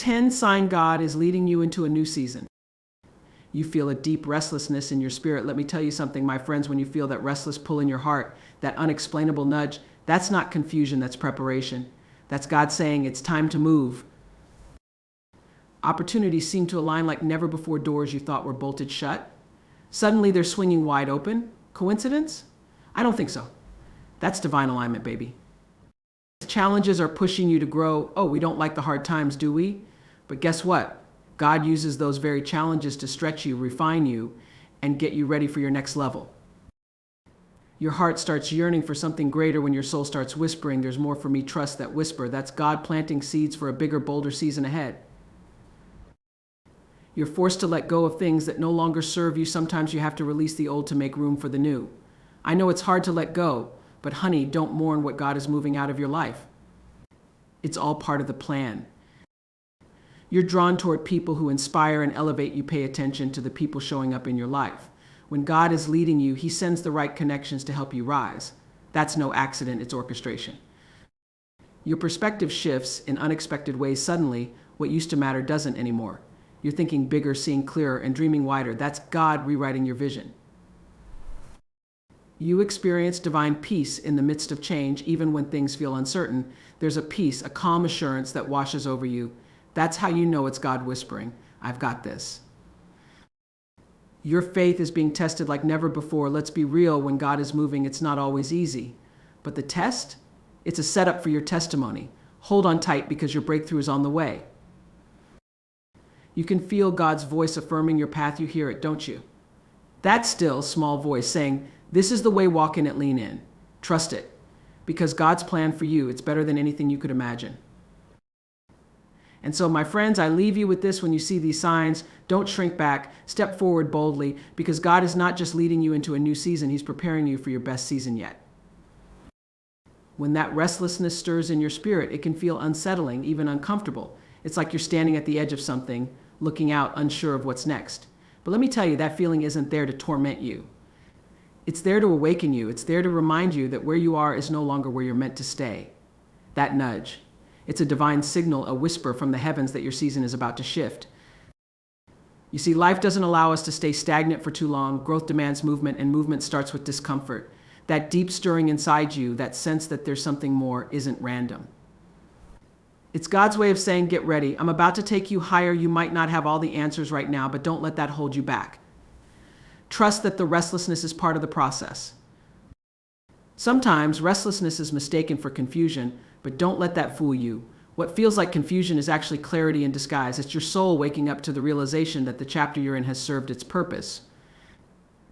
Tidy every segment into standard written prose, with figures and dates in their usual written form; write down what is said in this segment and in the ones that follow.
10 sign God is leading you into a new season. You feel a deep restlessness in your spirit. Let me tell you something, my friends, when you feel that restless pull in your heart, that unexplainable nudge, that's not confusion, that's preparation. That's God saying it's time to move. Opportunities seem to align like never before. Doors you thought were bolted shut, suddenly they're swinging wide open. Coincidence? I don't think so. That's divine alignment, baby. Challenges are pushing you to grow. Oh, we don't like the hard times, do we? But guess what? God uses those very challenges to stretch you, refine you, and get you ready for your next level. Your heart starts yearning for something greater when your soul starts whispering, "There's more for me, trust that whisper." That's God planting seeds for a bigger, bolder season ahead. You're forced to let go of things that no longer serve you. Sometimes you have to release the old to make room for the new. I know it's hard to let go, but honey, don't mourn what God is moving out of your life. It's all part of the plan. You're drawn toward people who inspire and elevate you. Pay attention to the people showing up in your life. When God is leading you, He sends the right connections to help you rise. That's no accident, it's orchestration. Your perspective shifts in unexpected ways. Suddenly, what used to matter doesn't anymore. You're thinking bigger, seeing clearer, and dreaming wider. That's God rewriting your vision. You experience divine peace in the midst of change. Even when things feel uncertain, there's a peace, a calm assurance that washes over you. That's how you know it's God whispering, "I've got this." Your faith is being tested like never before. Let's be real, when God is moving, it's not always easy. But the test? It's a setup for your testimony. Hold on tight because your breakthrough is on the way. You can feel God's voice affirming your path. You hear it, don't you? That still, small voice saying, "This is the way, walk in it, lean in." Trust it. Because God's plan for you, it's better than anything you could imagine. And so, my friends, I leave you with this. When you see these signs, don't shrink back. Step forward boldly, because God is not just leading you into a new season, He's preparing you for your best season yet. When that restlessness stirs in your spirit, it can feel unsettling, even uncomfortable. It's like you're standing at the edge of something, looking out, unsure of what's next. But let me tell you, that feeling isn't there to torment you. It's there to awaken you. It's there to remind you that where you are is no longer where you're meant to stay. That nudge. It's a divine signal, a whisper from the heavens that your season is about to shift. You see, life doesn't allow us to stay stagnant for too long. Growth demands movement, and movement starts with discomfort. That deep stirring inside you, that sense that there's something more, isn't random. It's God's way of saying, get ready. I'm about to take you higher. You might not have all the answers right now, but don't let that hold you back. Trust that the restlessness is part of the process. Sometimes restlessness is mistaken for confusion, but don't let that fool you. What feels like confusion is actually clarity in disguise. It's your soul waking up to the realization that the chapter you're in has served its purpose.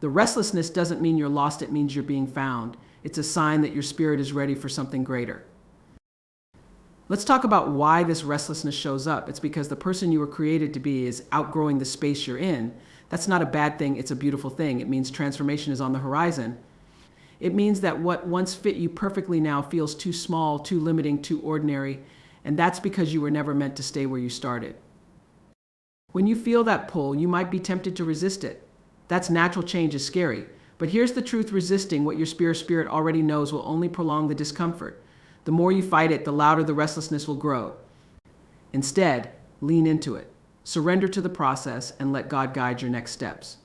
The restlessness doesn't mean you're lost, it means you're being found. It's a sign that your spirit is ready for something greater. Let's talk about why this restlessness shows up. It's because the person you were created to be is outgrowing the space you're in. That's not a bad thing, it's a beautiful thing. It means transformation is on the horizon. It means that what once fit you perfectly now feels too small, too limiting, too ordinary, and that's because you were never meant to stay where you started. When you feel that pull, you might be tempted to resist it. That's natural. Change is scary. But here's the truth: resisting what your spirit already knows will only prolong the discomfort. The more you fight it, the louder the restlessness will grow. Instead, lean into it. Surrender to the process and let God guide your next steps.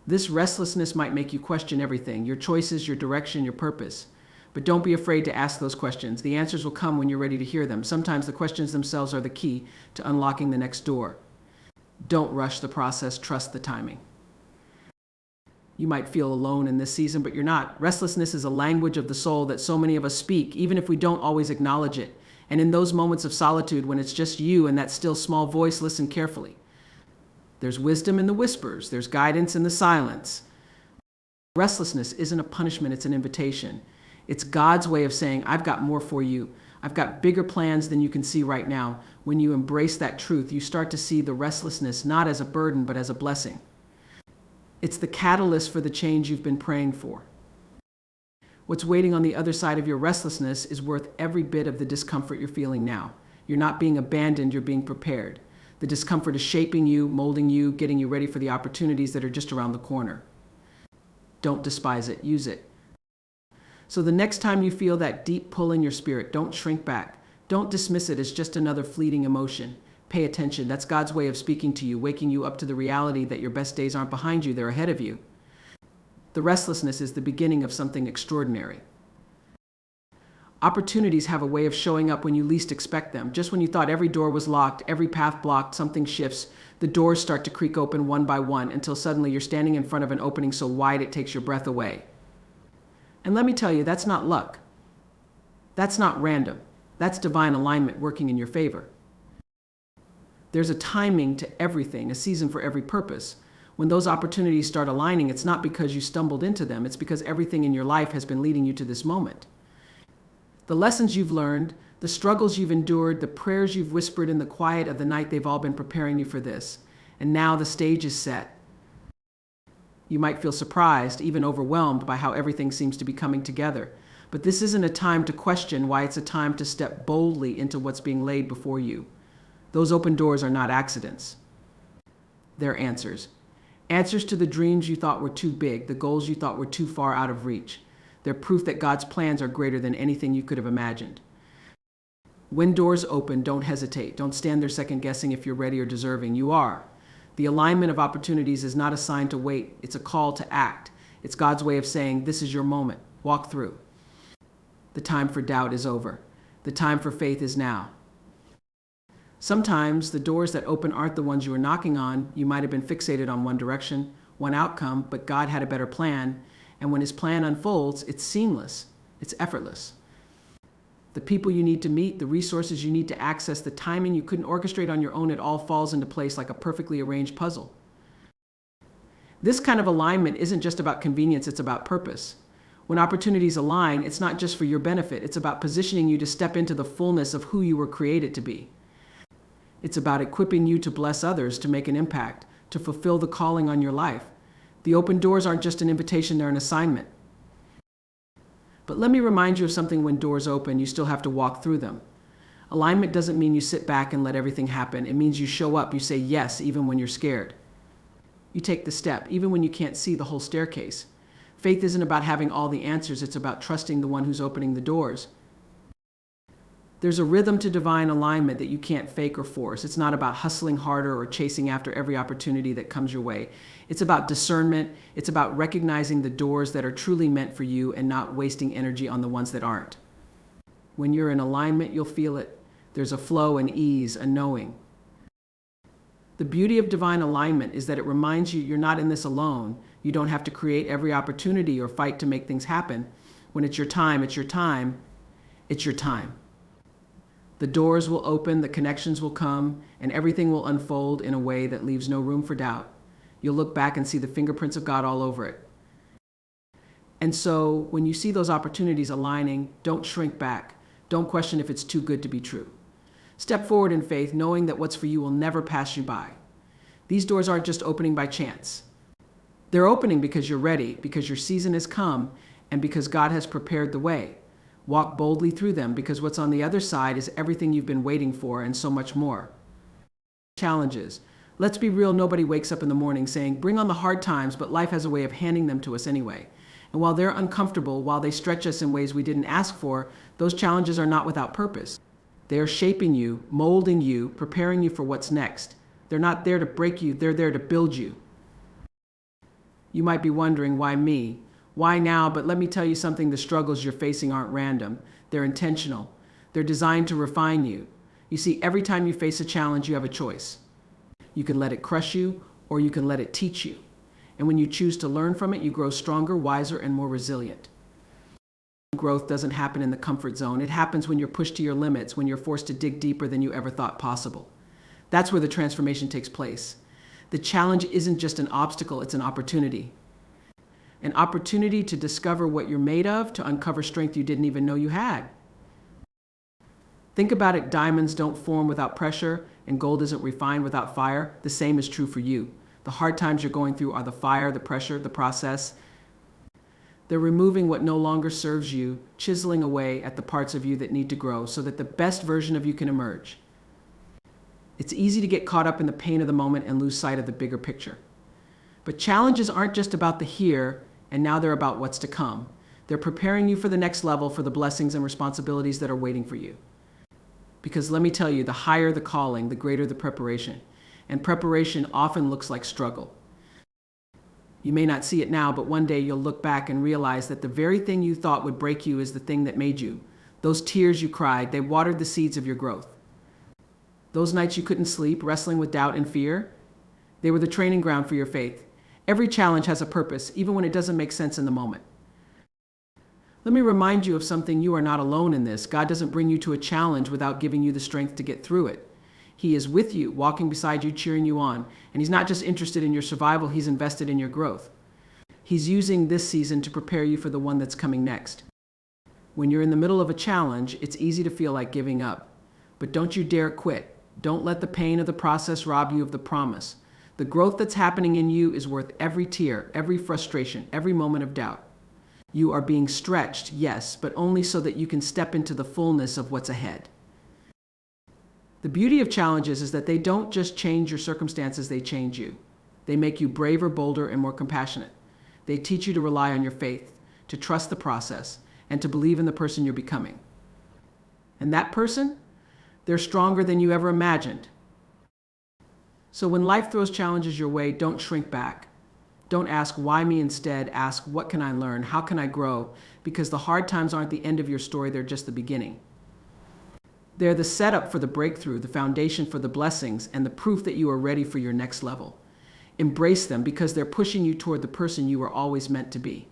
This restlessness might make you question everything, your choices, your direction, your purpose. But don't be afraid to ask those questions. The answers will come when you're ready to hear them. Sometimes the questions themselves are the key to unlocking the next door. Don't rush the process, trust the timing. You might feel alone in this season, but you're not. Restlessness is a language of the soul that so many of us speak, even if we don't always acknowledge it. And in those moments of solitude, when it's just you and that still small voice, listen carefully. There's wisdom in the whispers. There's guidance in the silence. Restlessness isn't a punishment, it's an invitation. It's God's way of saying, I've got more for you. I've got bigger plans than you can see right now. When you embrace that truth, you start to see the restlessness not as a burden, but as a blessing. It's the catalyst for the change you've been praying for. What's waiting on the other side of your restlessness is worth every bit of the discomfort you're feeling now. You're not being abandoned, you're being prepared. The discomfort is shaping you, molding you, getting you ready for the opportunities that are just around the corner. Don't despise it, use it. So the next time you feel that deep pull in your spirit, don't shrink back. Don't dismiss it as just another fleeting emotion. Pay attention. That's God's way of speaking to you, waking you up to the reality that your best days aren't behind you, they're ahead of you. The restlessness is the beginning of something extraordinary. Opportunities have a way of showing up when you least expect them. Just when you thought every door was locked, every path blocked, something shifts. The doors start to creak open one by one until suddenly you're standing in front of an opening so wide it takes your breath away. And let me tell you, that's not luck. That's not random. That's divine alignment working in your favor. There's a timing to everything, a season for every purpose. When those opportunities start aligning, it's not because you stumbled into them, it's because everything in your life has been leading you to this moment. The lessons you've learned, the struggles you've endured, the prayers you've whispered in the quiet of the night, they've all been preparing you for this. And now the stage is set. You might feel surprised, even overwhelmed by how everything seems to be coming together. But this isn't a time to question why it's a time to step boldly into what's being laid before you. Those open doors are not accidents. They're answers. Answers to the dreams you thought were too big, the goals you thought were too far out of reach. They're proof that God's plans are greater than anything you could have imagined. When doors open, don't hesitate. Don't stand there second guessing if you're ready or deserving. You are. The alignment of opportunities is not a sign to wait. It's a call to act. It's God's way of saying, this is your moment. Walk through. The time for doubt is over. The time for faith is now. Sometimes the doors that open aren't the ones you were knocking on. You might have been fixated on one direction, one outcome, but God had a better plan. And when His plan unfolds, it's seamless. It's effortless. The people you need to meet, the resources you need to access, the timing you couldn't orchestrate on your own, it all falls into place like a perfectly arranged puzzle. This kind of alignment isn't just about convenience, it's about purpose. When opportunities align, it's not just for your benefit, it's about positioning you to step into the fullness of who you were created to be. It's about equipping you to bless others, to make an impact, to fulfill the calling on your life. The open doors aren't just an invitation, they're an assignment. But let me remind you of something: when doors open, you still have to walk through them. Alignment doesn't mean you sit back and let everything happen. It means you show up, you say yes, even when you're scared. You take the step, even when you can't see the whole staircase. Faith isn't about having all the answers, it's about trusting the one who's opening the doors. There's a rhythm to divine alignment that you can't fake or force. It's not about hustling harder or chasing after every opportunity that comes your way. It's about discernment. It's about recognizing the doors that are truly meant for you and not wasting energy on the ones that aren't. When you're in alignment, you'll feel it. There's a flow and ease, a knowing. The beauty of divine alignment is that it reminds you you're not in this alone. You don't have to create every opportunity or fight to make things happen. When it's your time, it's your time. It's your time. The doors will open, the connections will come, and everything will unfold in a way that leaves no room for doubt. You'll look back and see the fingerprints of God all over it. And so, when you see those opportunities aligning, don't shrink back. Don't question if it's too good to be true. Step forward in faith, knowing that what's for you will never pass you by. These doors aren't just opening by chance. They're opening because you're ready, because your season has come, and because God has prepared the way. Walk boldly through them, because what's on the other side is everything you've been waiting for and so much more. Challenges. Let's be real, nobody wakes up in the morning saying, bring on the hard times, but life has a way of handing them to us anyway. And while they're uncomfortable, while they stretch us in ways we didn't ask for, those challenges are not without purpose. They are shaping you, molding you, preparing you for what's next. They're not there to break you, they're there to build you. You might be wondering, why me? Why now? But let me tell you something, the struggles you're facing aren't random. They're intentional. They're designed to refine you. You see, every time you face a challenge, you have a choice. You can let it crush you, or you can let it teach you. And when you choose to learn from it, you grow stronger, wiser, and more resilient. Growth doesn't happen in the comfort zone. It happens when you're pushed to your limits, when you're forced to dig deeper than you ever thought possible. That's where the transformation takes place. The challenge isn't just an obstacle, it's an opportunity. An opportunity to discover what you're made of, to uncover strength you didn't even know you had. Think about it, diamonds don't form without pressure, and gold isn't refined without fire. The same is true for you. The hard times you're going through are the fire, the pressure, the process. They're removing what no longer serves you, chiseling away at the parts of you that need to grow so that the best version of you can emerge. It's easy to get caught up in the pain of the moment and lose sight of the bigger picture. But challenges aren't just about the here, and now they're about what's to come. They're preparing you for the next level, for the blessings and responsibilities that are waiting for you. Because let me tell you, the higher the calling, the greater the preparation. And preparation often looks like struggle. You may not see it now, but one day you'll look back and realize that the very thing you thought would break you is the thing that made you. Those tears you cried, they watered the seeds of your growth. Those nights you couldn't sleep, wrestling with doubt and fear, they were the training ground for your faith. Every challenge has a purpose, even when it doesn't make sense in the moment. Let me remind you of something: you are not alone in this. God doesn't bring you to a challenge without giving you the strength to get through it. He is with you, walking beside you, cheering you on. And he's not just interested in your survival, he's invested in your growth. He's using this season to prepare you for the one that's coming next. When you're in the middle of a challenge, it's easy to feel like giving up. But don't you dare quit. Don't let the pain of the process rob you of the promise. The growth that's happening in you is worth every tear, every frustration, every moment of doubt. You are being stretched, yes, but only so that you can step into the fullness of what's ahead. The beauty of challenges is that they don't just change your circumstances, they change you. They make you braver, bolder, and more compassionate. They teach you to rely on your faith, to trust the process, and to believe in the person you're becoming. And that person, they're stronger than you ever imagined. So when life throws challenges your way, don't shrink back. Don't ask, why me? Instead, ask, what can I learn? How can I grow? Because the hard times aren't the end of your story, they're just the beginning. They're the setup for the breakthrough, the foundation for the blessings, and the proof that you are ready for your next level. Embrace them because they're pushing you toward the person you were always meant to be.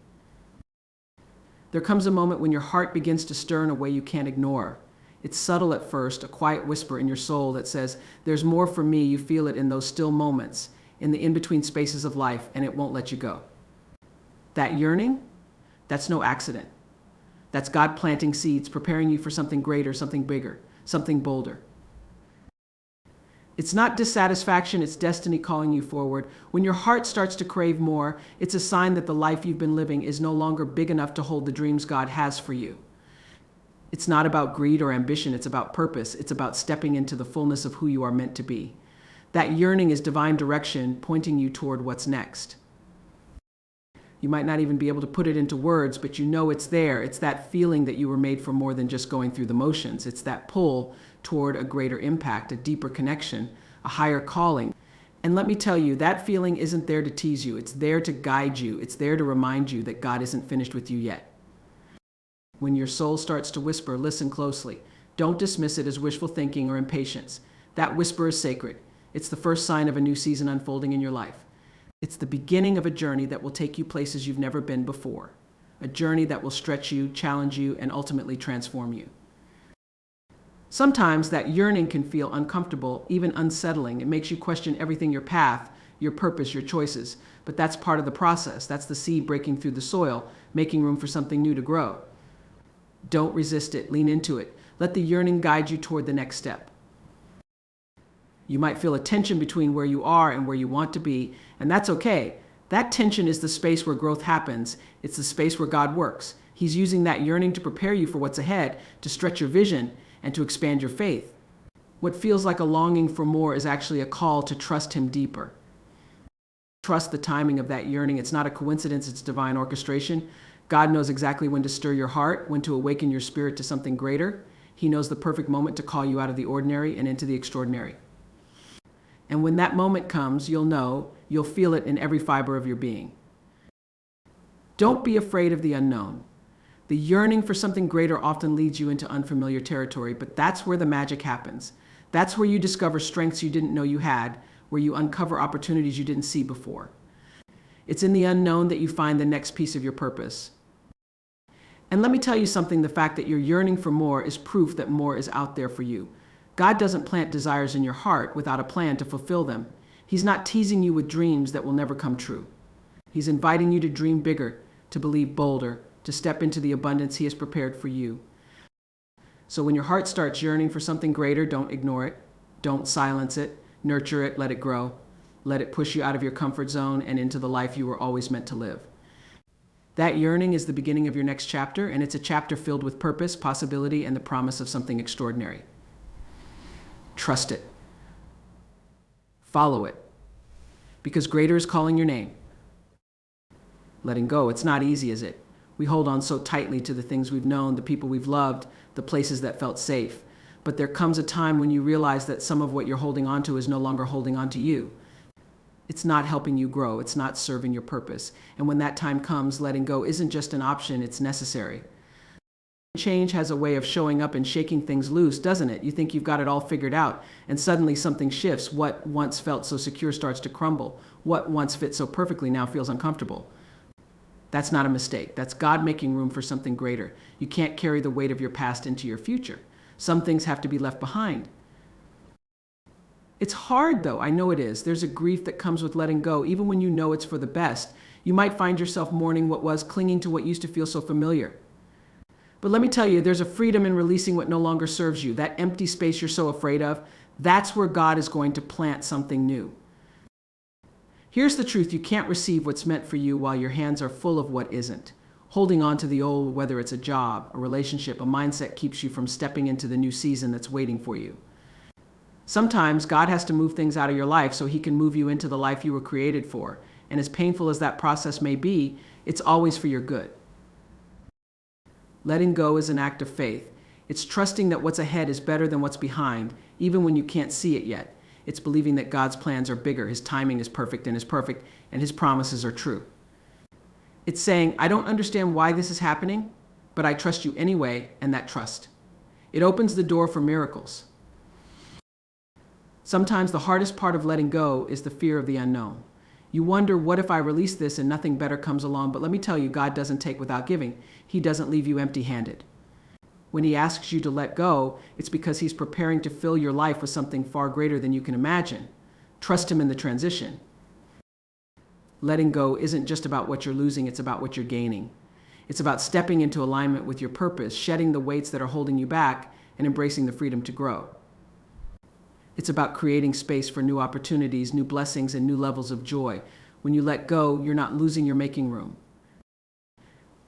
There comes a moment when your heart begins to stir in a way you can't ignore. It's subtle at first, a quiet whisper in your soul that says, there's more for me. You feel it in those still moments, in the in-between spaces of life, and it won't let you go. That yearning, that's no accident. That's God planting seeds, preparing you for something greater, something bigger, something bolder. It's not dissatisfaction, it's destiny calling you forward. When your heart starts to crave more, it's a sign that the life you've been living is no longer big enough to hold the dreams God has for you. It's not about greed or ambition, it's about purpose. It's about stepping into the fullness of who you are meant to be. That yearning is divine direction pointing you toward what's next. You might not even be able to put it into words, but you know it's there. It's that feeling that you were made for more than just going through the motions. It's that pull toward a greater impact, a deeper connection, a higher calling. And let me tell you, that feeling isn't there to tease you. It's there to guide you. It's there to remind you that God isn't finished with you yet. When your soul starts to whisper, listen closely. Don't dismiss it as wishful thinking or impatience. That whisper is sacred. It's the first sign of a new season unfolding in your life. It's the beginning of a journey that will take you places you've never been before. A journey that will stretch you, challenge you, and ultimately transform you. Sometimes that yearning can feel uncomfortable, even unsettling. It makes you question everything: your path, your purpose, your choices. But that's part of the process. That's the seed breaking through the soil, making room for something new to grow. Don't resist it. Lean into it. Let the yearning guide you toward the next step. You might feel a tension between where you are and where you want to be, and that's okay. That tension is the space where growth happens. It's the space where God works. He's using that yearning to prepare you for what's ahead, to stretch your vision, and to expand your faith. What feels like a longing for more is actually a call to trust Him deeper. Trust the timing of that yearning. It's not a coincidence, it's divine orchestration. God knows exactly when to stir your heart, when to awaken your spirit to something greater. He knows the perfect moment to call you out of the ordinary and into the extraordinary. And when that moment comes, you'll feel it in every fiber of your being. Don't be afraid of the unknown. The yearning for something greater often leads you into unfamiliar territory, but that's where the magic happens. That's where you discover strengths you didn't know you had, where you uncover opportunities you didn't see before. It's in the unknown that you find the next piece of your purpose. And let me tell you something, the fact that you're yearning for more is proof that more is out there for you. God doesn't plant desires in your heart without a plan to fulfill them. He's not teasing you with dreams that will never come true. He's inviting you to dream bigger, to believe bolder, to step into the abundance He has prepared for you. So when your heart starts yearning for something greater, don't ignore it. Don't silence it. Nurture it. Let it grow. Let it push you out of your comfort zone and into the life you were always meant to live. That yearning is the beginning of your next chapter, and it's a chapter filled with purpose, possibility, and the promise of something extraordinary. Trust it. Follow it. Because greater is calling your name. Letting go, it's not easy, is it? We hold on so tightly to the things we've known, the people we've loved, the places that felt safe. But there comes a time when you realize that some of what you're holding on to is no longer holding on to you. It's not helping you grow. It's not serving your purpose. And when that time comes, letting go isn't just an option, it's necessary. Change has a way of showing up and shaking things loose, doesn't it? You think you've got it all figured out, and suddenly something shifts. What once felt so secure starts to crumble. What once fit so perfectly now feels uncomfortable. That's not a mistake. That's God making room for something greater. You can't carry the weight of your past into your future. Some things have to be left behind. It's hard, though. I know it is. There's a grief that comes with letting go, even when you know it's for the best. You might find yourself mourning what was, clinging to what used to feel so familiar. But let me tell you, there's a freedom in releasing what no longer serves you. That empty space you're so afraid of, that's where God is going to plant something new. Here's the truth. You can't receive what's meant for you while your hands are full of what isn't. Holding on to the old, whether it's a job, a relationship, a mindset, keeps you from stepping into the new season that's waiting for you. Sometimes God has to move things out of your life so he can move you into the life you were created for. And as painful as that process may be, it's always for your good. Letting go is an act of faith. It's trusting that what's ahead is better than what's behind, even when you can't see it yet. It's believing that God's plans are bigger, his timing is perfect, and his promises are true. It's saying, I don't understand why this is happening, but I trust you anyway, and that trust. It opens the door for miracles. Sometimes the hardest part of letting go is the fear of the unknown. You wonder, what if I release this and nothing better comes along? But let me tell you, God doesn't take without giving. He doesn't leave you empty-handed. When he asks you to let go, it's because he's preparing to fill your life with something far greater than you can imagine. Trust him in the transition. Letting go isn't just about what you're losing, it's about what you're gaining. It's about stepping into alignment with your purpose, shedding the weights that are holding you back, and embracing the freedom to grow. It's about creating space for new opportunities, new blessings, and new levels of joy. When you let go, you're not losing, you're making room.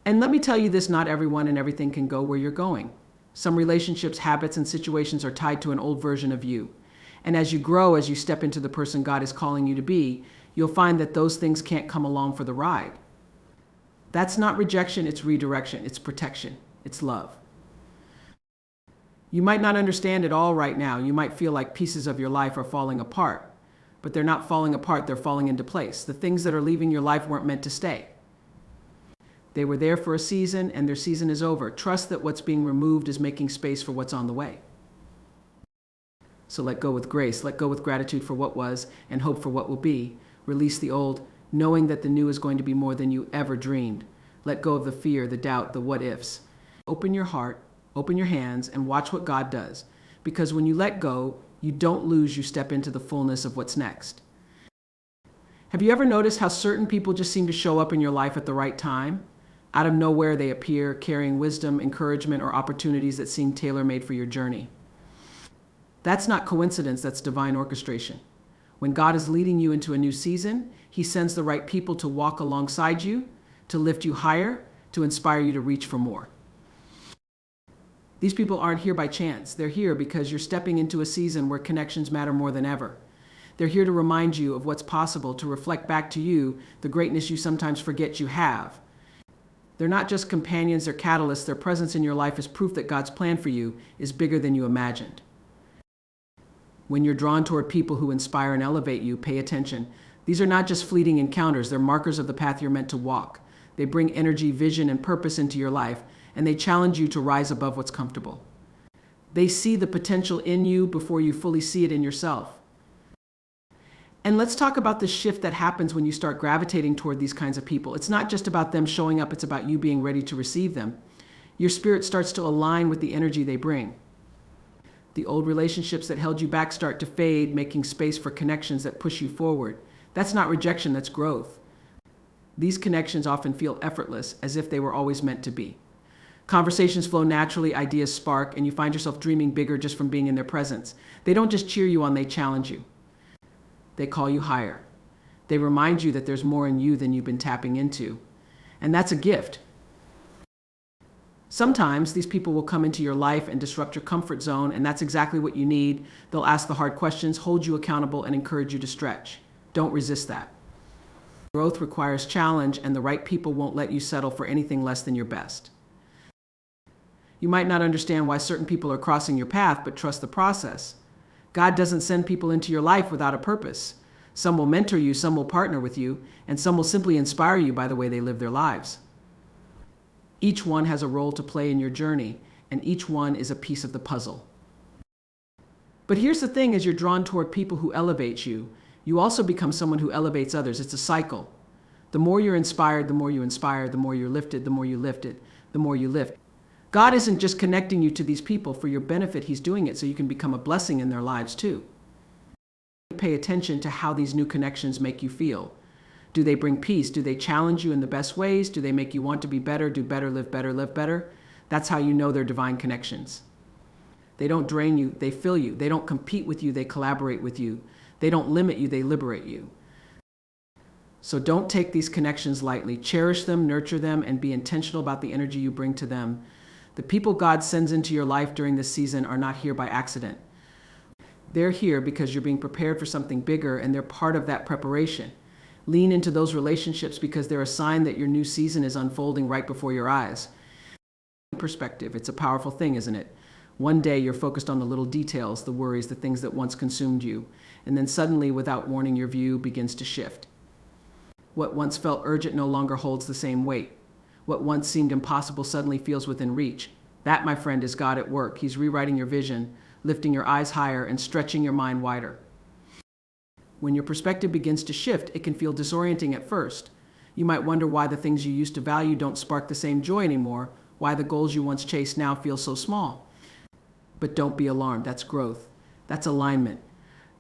And let me tell you this, not everyone and everything can go where you're going. Some relationships, habits, and situations are tied to an old version of you. And as you grow, as you step into the person God is calling you to be, you'll find that those things can't come along for the ride. That's not rejection, it's redirection, it's protection, it's love. You might not understand it all right now. You might feel like pieces of your life are falling apart, but they're not falling apart, they're falling into place. The things that are leaving your life weren't meant to stay. They were there for a season, and their season is over. Trust that what's being removed is making space for what's on the way. So let go with grace, let go with gratitude for what was, and hope for what will be. Release the old, knowing that the new is going to be more than you ever dreamed. Let go of the fear, the doubt, the what ifs. Open your heart, open your hands, and watch what God does. Because when you let go, you don't lose, you step into the fullness of what's next. Have you ever noticed how certain people just seem to show up in your life at the right time? Out of nowhere, they appear, carrying wisdom, encouragement, or opportunities that seem tailor-made for your journey. That's not coincidence, that's divine orchestration. When God is leading you into a new season, he sends the right people to walk alongside you, to lift you higher, to inspire you to reach for more. These people aren't here by chance. They're here because you're stepping into a season where connections matter more than ever. They're here to remind you of what's possible, to reflect back to you the greatness you sometimes forget you have. They're not just companions, they're catalysts. Their presence in your life is proof that God's plan for you is bigger than you imagined. When you're drawn toward people who inspire and elevate you, pay attention. These are not just fleeting encounters, they're markers of the path you're meant to walk. They bring energy, vision, and purpose into your life, and they challenge you to rise above what's comfortable. They see the potential in you before you fully see it in yourself. And let's talk about the shift that happens when you start gravitating toward these kinds of people. It's not just about them showing up, it's about you being ready to receive them. Your spirit starts to align with the energy they bring. The old relationships that held you back start to fade, making space for connections that push you forward. That's not rejection, that's growth. These connections often feel effortless, as if they were always meant to be. Conversations flow naturally, ideas spark, and you find yourself dreaming bigger just from being in their presence. They don't just cheer you on, they challenge you. They call you higher. They remind you that there's more in you than you've been tapping into. And that's a gift. Sometimes these people will come into your life and disrupt your comfort zone, and that's exactly what you need. They'll ask the hard questions, hold you accountable, and encourage you to stretch. Don't resist that. Growth requires challenge, and the right people won't let you settle for anything less than your best. You might not understand why certain people are crossing your path, but trust the process. God doesn't send people into your life without a purpose. Some will mentor you, some will partner with you, and some will simply inspire you by the way they live their lives. Each one has a role to play in your journey, and each one is a piece of the puzzle. But here's the thing, as you're drawn toward people who elevate you, you also become someone who elevates others. It's a cycle. The more you're inspired, the more you inspire, the more you're lifted, the more you lift it, the more you lift. God isn't just connecting you to these people for your benefit. He's doing it so you can become a blessing in their lives too. Pay attention to how these new connections make you feel. Do they bring peace? Do they challenge you in the best ways? Do they make you want to be better, do better, live better, live better? That's how you know they're divine connections. They don't drain you, they fill you. They don't compete with you, they collaborate with you. They don't limit you, they liberate you. So don't take these connections lightly. Cherish them, nurture them, and be intentional about the energy you bring to them. The people God sends into your life during this season are not here by accident. They're here because you're being prepared for something bigger, and they're part of that preparation. Lean into those relationships because they're a sign that your new season is unfolding right before your eyes. Perspective, it's a powerful thing, isn't it? One day you're focused on the little details, the worries, the things that once consumed you, and then suddenly, without warning, your view begins to shift. What once felt urgent no longer holds the same weight. What once seemed impossible suddenly feels within reach. That, my friend, is God at work. He's rewriting your vision, lifting your eyes higher, and stretching your mind wider. When your perspective begins to shift, it can feel disorienting at first. You might wonder why the things you used to value don't spark the same joy anymore, why the goals you once chased now feel so small. But don't be alarmed. That's growth. That's alignment.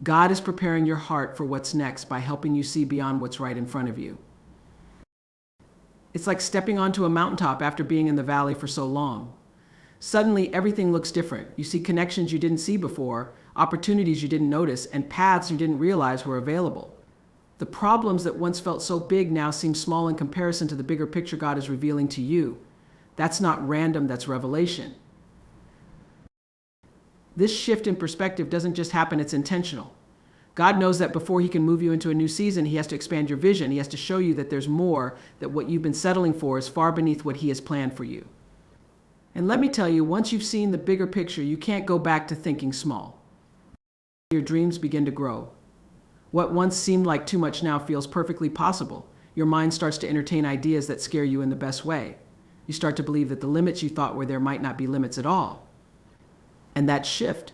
God is preparing your heart for what's next by helping you see beyond what's right in front of you. It's like stepping onto a mountaintop after being in the valley for so long. Suddenly, everything looks different. You see connections you didn't see before, opportunities you didn't notice, and paths you didn't realize were available. The problems that once felt so big now seem small in comparison to the bigger picture God is revealing to you. That's not random, that's revelation. This shift in perspective doesn't just happen, it's intentional. God knows that before he can move you into a new season, he has to expand your vision. He has to show you that there's more, that what you've been settling for is far beneath what he has planned for you. And let me tell you, once you've seen the bigger picture, you can't go back to thinking small. Your dreams begin to grow. What once seemed like too much now feels perfectly possible. Your mind starts to entertain ideas that scare you in the best way. You start to believe that the limits you thought were there might not be limits at all. And that shift,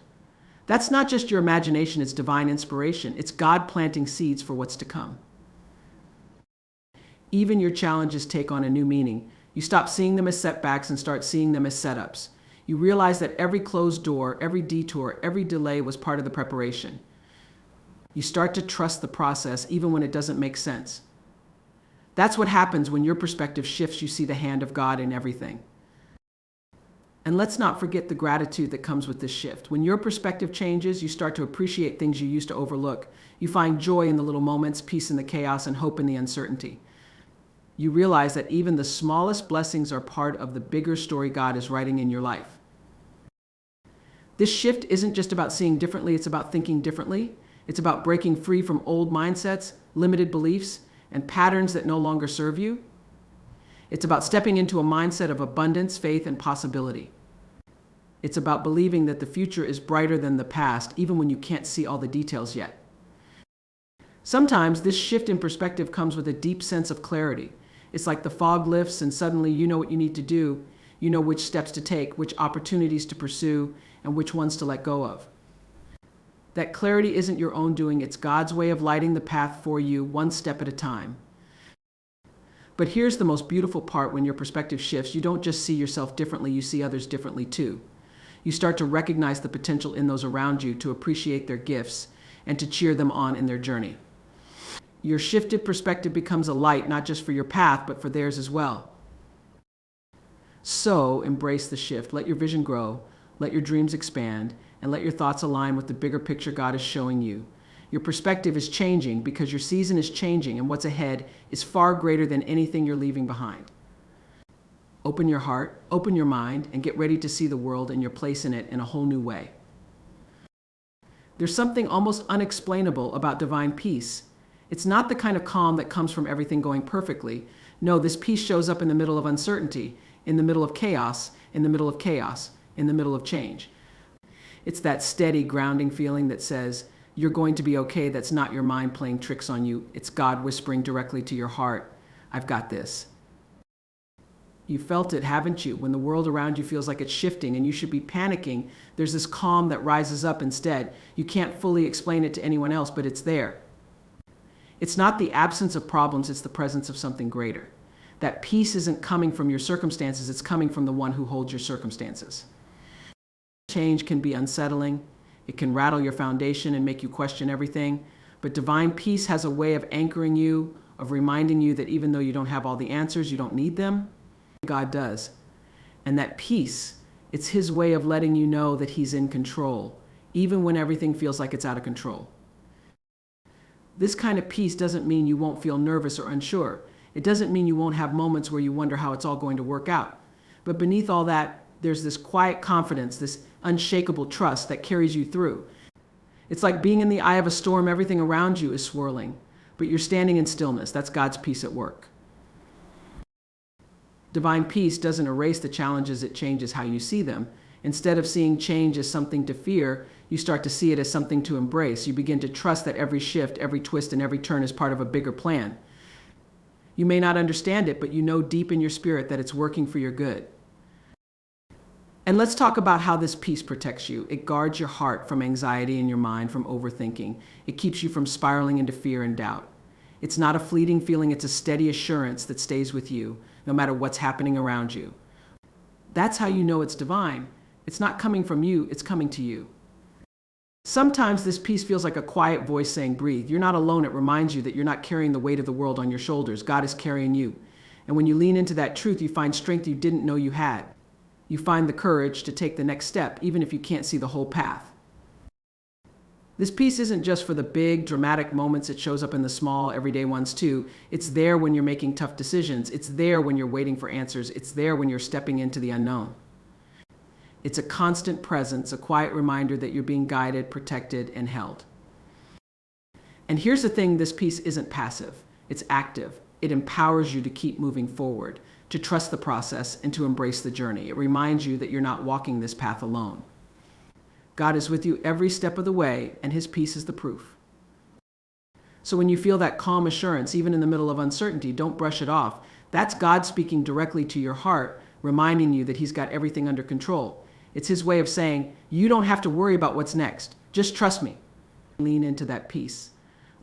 that's not just your imagination, it's divine inspiration. It's God planting seeds for what's to come. Even your challenges take on a new meaning. You stop seeing them as setbacks and start seeing them as setups. You realize that every closed door, every detour, every delay was part of the preparation. You start to trust the process even when it doesn't make sense. That's what happens when your perspective shifts. You see the hand of God in everything. And let's not forget the gratitude that comes with this shift. When your perspective changes, you start to appreciate things you used to overlook. You find joy in the little moments, peace in the chaos, and hope in the uncertainty. You realize that even the smallest blessings are part of the bigger story God is writing in your life. This shift isn't just about seeing differently, it's about thinking differently. It's about breaking free from old mindsets, limited beliefs, and patterns that no longer serve you. It's about stepping into a mindset of abundance, faith, and possibility. It's about believing that the future is brighter than the past, even when you can't see all the details yet. Sometimes this shift in perspective comes with a deep sense of clarity. It's like the fog lifts and suddenly you know what you need to do. You know which steps to take, which opportunities to pursue, and which ones to let go of. That clarity isn't your own doing, it's God's way of lighting the path for you, one step at a time. But here's the most beautiful part: when your perspective shifts, you don't just see yourself differently, you see others differently too. You start to recognize the potential in those around you, to appreciate their gifts, and to cheer them on in their journey. Your shifted perspective becomes a light, not just for your path, but for theirs as well. So embrace the shift. Let your vision grow, let your dreams expand, and let your thoughts align with the bigger picture God is showing you. Your perspective is changing because your season is changing, and what's ahead is far greater than anything you're leaving behind. Open your heart, open your mind, and get ready to see the world and your place in it in a whole new way. There's something almost unexplainable about divine peace. It's not the kind of calm that comes from everything going perfectly. No, this peace shows up in the middle of uncertainty. in the middle of chaos, in the middle of chaos, in the middle of change. It's that steady grounding feeling that says, you're going to be okay. That's not your mind playing tricks on you. It's God whispering directly to your heart, I've got this. You felt it, haven't you? When the world around you feels like it's shifting and you should be panicking, there's this calm that rises up instead. You can't fully explain it to anyone else, but it's there. It's not the absence of problems, it's the presence of something greater. That peace isn't coming from your circumstances, it's coming from the one who holds your circumstances. Change can be unsettling. It can rattle your foundation and make you question everything. But divine peace has a way of anchoring you, of reminding you that even though you don't have all the answers, you don't need them. God does. And that peace, it's His way of letting you know that He's in control, even when everything feels like it's out of control. This kind of peace doesn't mean you won't feel nervous or unsure. It doesn't mean you won't have moments where you wonder how it's all going to work out. But beneath all that, there's this quiet confidence, this unshakable trust that carries you through. It's like being in the eye of a storm, everything around you is swirling, but you're standing in stillness. That's God's peace at work. Divine peace doesn't erase the challenges, it changes how you see them. Instead of seeing change as something to fear, you start to see it as something to embrace. You begin to trust that every shift, every twist, and every turn is part of a bigger plan. You may not understand it, but you know deep in your spirit that it's working for your good. And let's talk about how this peace protects you. It guards your heart from anxiety and your mind from overthinking. It keeps you from spiraling into fear and doubt. It's not a fleeting feeling, it's a steady assurance that stays with you, no matter what's happening around you. That's how you know it's divine. It's not coming from you, it's coming to you. Sometimes this peace feels like a quiet voice saying, breathe. You're not alone. It reminds you that you're not carrying the weight of the world on your shoulders. God is carrying you. And when you lean into that truth, you find strength you didn't know you had. You find the courage to take the next step, even if you can't see the whole path. This peace isn't just for the big, dramatic moments. It shows up in the small, everyday ones too. It's there when you're making tough decisions. It's there when you're waiting for answers. It's there when you're stepping into the unknown. It's a constant presence, a quiet reminder that you're being guided, protected, and held. And here's the thing, this peace isn't passive. It's active. It empowers you to keep moving forward, to trust the process, and to embrace the journey. It reminds you that you're not walking this path alone. God is with you every step of the way, and His peace is the proof. So when you feel that calm assurance, even in the middle of uncertainty, don't brush it off. That's God speaking directly to your heart, reminding you that He's got everything under control. It's His way of saying, you don't have to worry about what's next. Just trust me. Lean into that peace.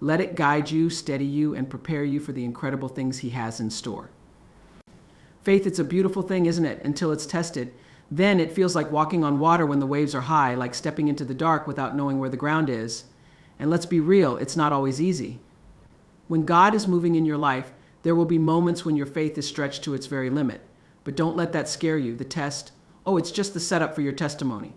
Let it guide you, steady you, and prepare you for the incredible things He has in store. Faith, it's a beautiful thing, isn't it? Until it's tested. Then it feels like walking on water when the waves are high, like stepping into the dark without knowing where the ground is. And let's be real, it's not always easy. When God is moving in your life, there will be moments when your faith is stretched to its very limit. But don't let that scare you. The test, it's just the setup for your testimony.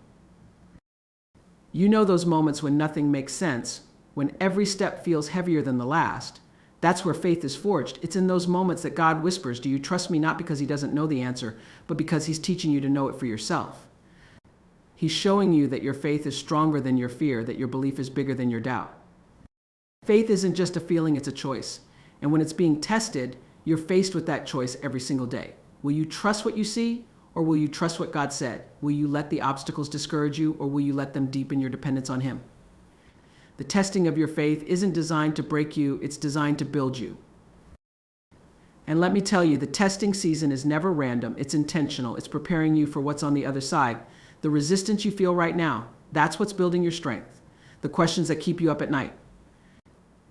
You know those moments when nothing makes sense, when every step feels heavier than the last. That's where faith is forged. It's in those moments that God whispers, do you trust me? Not because He doesn't know the answer, but because He's teaching you to know it for yourself. He's showing you that your faith is stronger than your fear, that your belief is bigger than your doubt. Faith isn't just a feeling, it's a choice. And when it's being tested, you're faced with that choice every single day. Will you trust what you see? Or will you trust what God said? Will you let the obstacles discourage you, or will you let them deepen your dependence on Him? The testing of your faith isn't designed to break you, it's designed to build you. And let me tell you, the testing season is never random, it's intentional, it's preparing you for what's on the other side. The resistance you feel right now, that's what's building your strength. The questions that keep you up at night.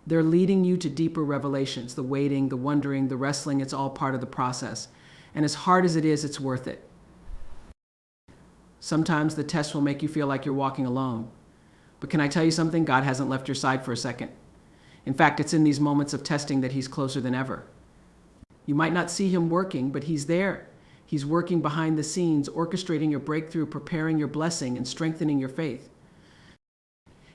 They're leading you to deeper revelations, the waiting, the wondering, the wrestling, it's all part of the process. And as hard as it is, it's worth it. Sometimes the test will make you feel like you're walking alone. But can I tell you something? God hasn't left your side for a second. In fact, it's in these moments of testing that He's closer than ever. You might not see Him working, but He's there. He's working behind the scenes, orchestrating your breakthrough, preparing your blessing, and strengthening your faith.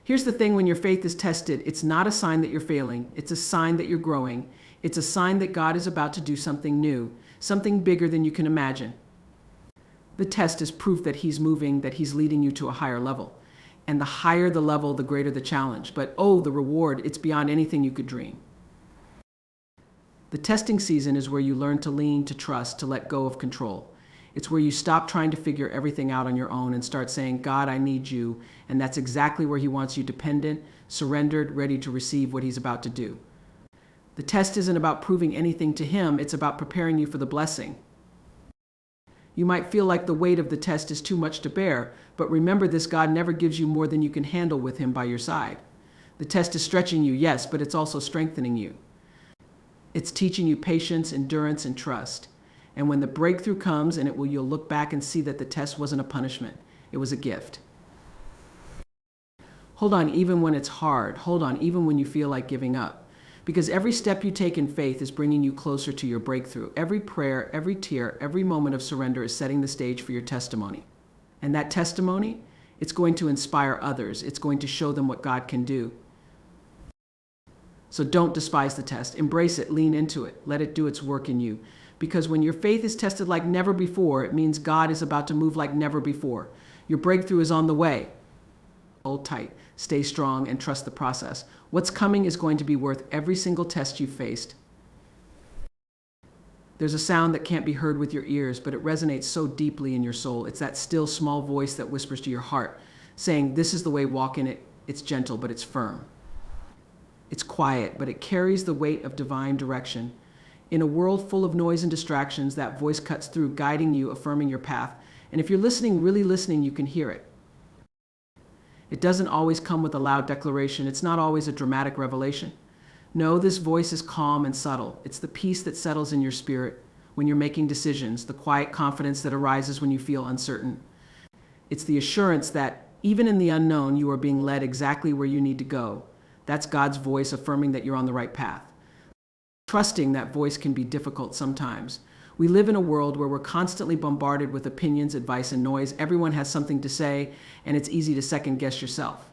Here's the thing, when your faith is tested, it's not a sign that you're failing. It's a sign that you're growing. It's a sign that God is about to do something new, something bigger than you can imagine. The test is proof that He's moving, that He's leading you to a higher level. And the higher the level, the greater the challenge. But the reward, it's beyond anything you could dream. The testing season is where you learn to lean, to trust, to let go of control. It's where you stop trying to figure everything out on your own and start saying, God, I need you. And that's exactly where he wants you, dependent, surrendered, ready to receive what he's about to do. The test isn't about proving anything to him. It's about preparing you for the blessing. You might feel like the weight of the test is too much to bear, but remember this: God never gives you more than you can handle with him by your side. The test is stretching you, yes, but it's also strengthening you. It's teaching you patience, endurance, and trust. And when the breakthrough comes, you'll look back and see that the test wasn't a punishment. It was a gift. Hold on even when it's hard. Hold on even when you feel like giving up. Because every step you take in faith is bringing you closer to your breakthrough. Every prayer, every tear, every moment of surrender is setting the stage for your testimony. And that testimony, it's going to inspire others. It's going to show them what God can do. So don't despise the test. Embrace it. Lean into it. Let it do its work in you. Because when your faith is tested like never before, it means God is about to move like never before. Your breakthrough is on the way. Hold tight, stay strong, and trust the process. What's coming is going to be worth every single test you've faced. There's a sound that can't be heard with your ears, but it resonates so deeply in your soul. It's that still small voice that whispers to your heart, saying, this is the way, walk in it. It's gentle, but it's firm. It's quiet, but it carries the weight of divine direction. In a world full of noise and distractions, that voice cuts through, guiding you, affirming your path. And if you're listening, really listening, you can hear it. It doesn't always come with a loud declaration. It's not always a dramatic revelation. No, this voice is calm and subtle. It's the peace that settles in your spirit when you're making decisions, the quiet confidence that arises when you feel uncertain. It's the assurance that even in the unknown, you are being led exactly where you need to go. That's God's voice affirming that you're on the right path. Trusting that voice can be difficult sometimes. We live in a world where we're constantly bombarded with opinions, advice, and noise. Everyone has something to say, and it's easy to second guess yourself.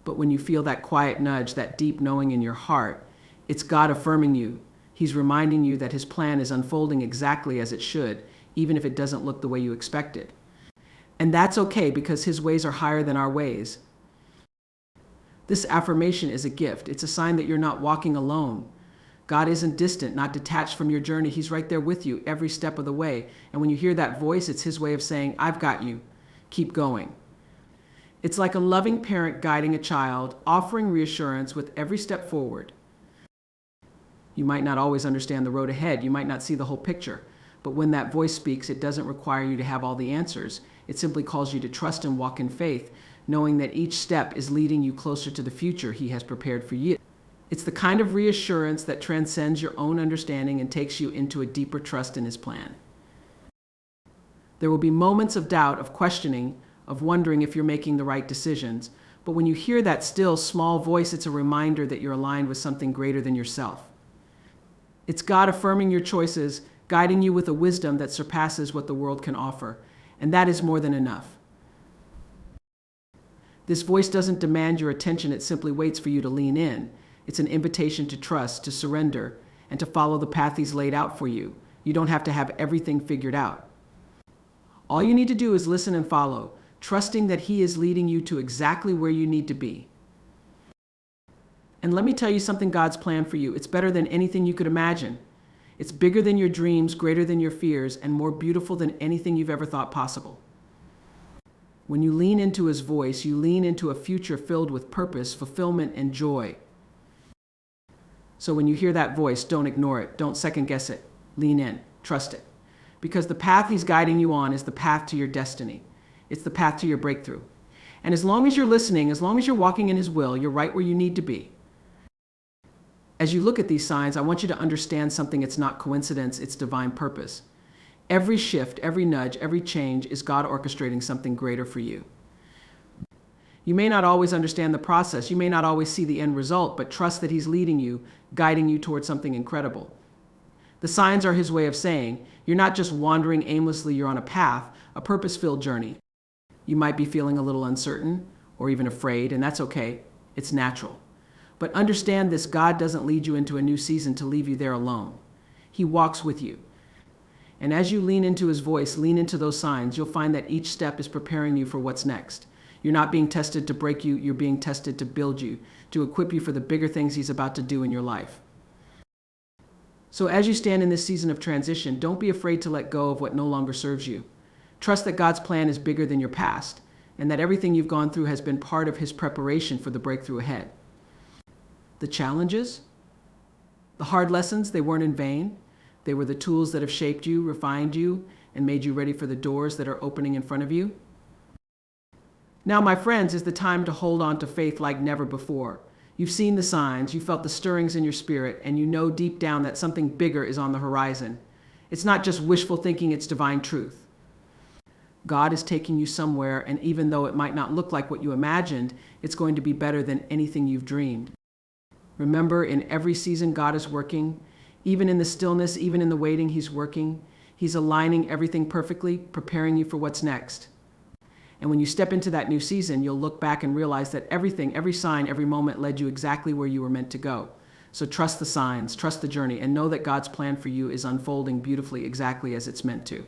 But when you feel that quiet nudge, that deep knowing in your heart, it's God affirming you. He's reminding you that his plan is unfolding exactly as it should, even if it doesn't look the way you expected. And that's okay, because his ways are higher than our ways. This affirmation is a gift. It's a sign that you're not walking alone. God isn't distant, not detached from your journey. He's right there with you every step of the way. And when you hear that voice, it's his way of saying, I've got you. Keep going. It's like a loving parent guiding a child, offering reassurance with every step forward. You might not always understand the road ahead. You might not see the whole picture. But when that voice speaks, it doesn't require you to have all the answers. It simply calls you to trust and walk in faith, knowing that each step is leading you closer to the future he has prepared for you. It's the kind of reassurance that transcends your own understanding and takes you into a deeper trust in his plan. There will be moments of doubt, of questioning, of wondering if you're making the right decisions. But when you hear that still, small voice, it's a reminder that you're aligned with something greater than yourself. It's God affirming your choices, guiding you with a wisdom that surpasses what the world can offer. And that is more than enough. This voice doesn't demand your attention. It simply waits for you to lean in. It's an invitation to trust, to surrender, and to follow the path he's laid out for you. You don't have to have everything figured out. All you need to do is listen and follow, trusting that he is leading you to exactly where you need to be. And let me tell you something God's plan for you. It's better than anything you could imagine. It's bigger than your dreams, greater than your fears, and more beautiful than anything you've ever thought possible. When you lean into his voice, you lean into a future filled with purpose, fulfillment, and joy. So when you hear that voice, don't ignore it. Don't second guess it. Lean in. Trust it. Because the path he's guiding you on is the path to your destiny. It's the path to your breakthrough. And as long as you're listening, as long as you're walking in his will, you're right where you need to be. As you look at these signs, I want you to understand something. It's not coincidence, it's divine purpose. Every shift, every nudge, every change is God orchestrating something greater for you. You may not always understand the process. You may not always see the end result, but trust that he's leading you, guiding you towards something incredible. The signs are his way of saying, you're not just wandering aimlessly, you're on a path, a purpose-filled journey. You might be feeling a little uncertain or even afraid, and that's okay. It's natural. But understand this: God doesn't lead you into a new season to leave you there alone. He walks with you. And as you lean into his voice, lean into those signs, you'll find that each step is preparing you for what's next. You're not being tested to break you, you're being tested to build you, to equip you for the bigger things he's about to do in your life. So as you stand in this season of transition, don't be afraid to let go of what no longer serves you. Trust that God's plan is bigger than your past, and that everything you've gone through has been part of His preparation for the breakthrough ahead. The challenges, the hard lessons, they weren't in vain. They were the tools that have shaped you, refined you, and made you ready for the doors that are opening in front of you. Now, my friends, is the time to hold on to faith like never before. You've seen the signs, you felt the stirrings in your spirit, and you know deep down that something bigger is on the horizon. It's not just wishful thinking, it's divine truth. God is taking you somewhere, and even though it might not look like what you imagined, it's going to be better than anything you've dreamed. Remember, in every season, God is working. Even in the stillness, even in the waiting, He's working. He's aligning everything perfectly, preparing you for what's next. And when you step into that new season, you'll look back and realize that everything, every sign, every moment led you exactly where you were meant to go. So trust the signs, trust the journey, and know that God's plan for you is unfolding beautifully exactly as it's meant to.